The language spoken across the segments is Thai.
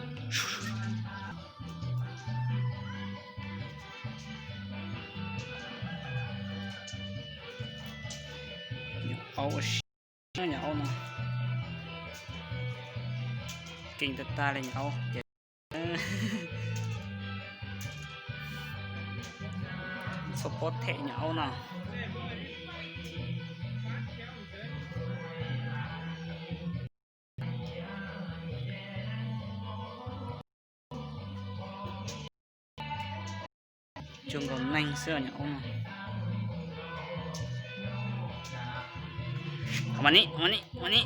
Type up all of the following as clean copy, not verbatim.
เอาเนี่ยเอาเนาะเก่งตาเลยเอาสปอตเทเนี่ยเอาเนาะจงcòn nhanh xưa nhỉ ông nàyมานี่มานี่มานี่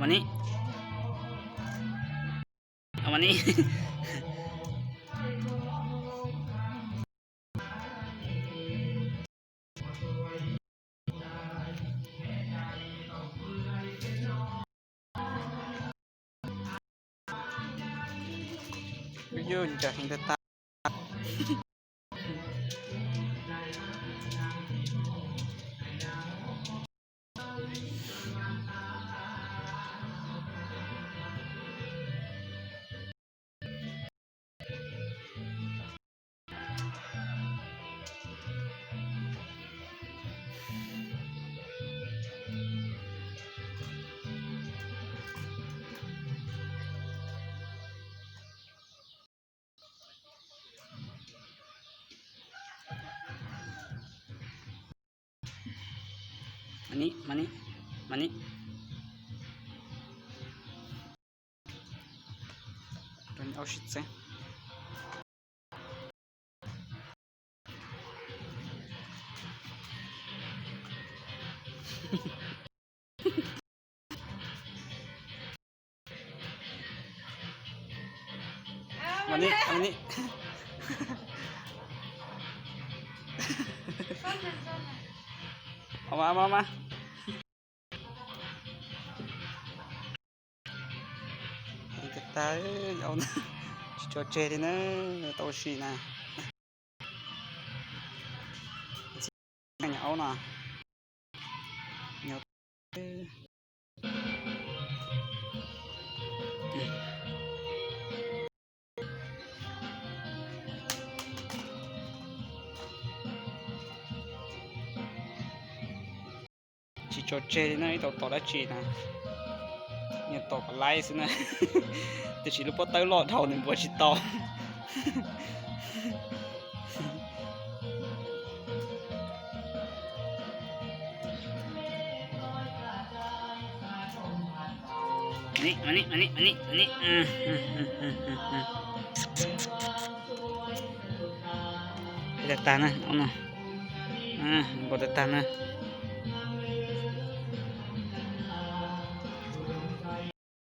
มานี่เอามานี่ยืนจากหินตามานี่มานี่มานี่ตอนนี้เอาชิดเซ่มานี่มานี่เอามามาตาเอานะจอเจดีนะโตชีนะเอานะเนาะchỉ cho chơi này tao đã chơi nè nhiều tao còn like xí nèแต่chỉ lúc bắt tới lọt đầu nên vừa chỉ toนี่มานี่มานี่มานี่มานี่เด็ดตานะเอาหน่อยกดเด็ดตานะ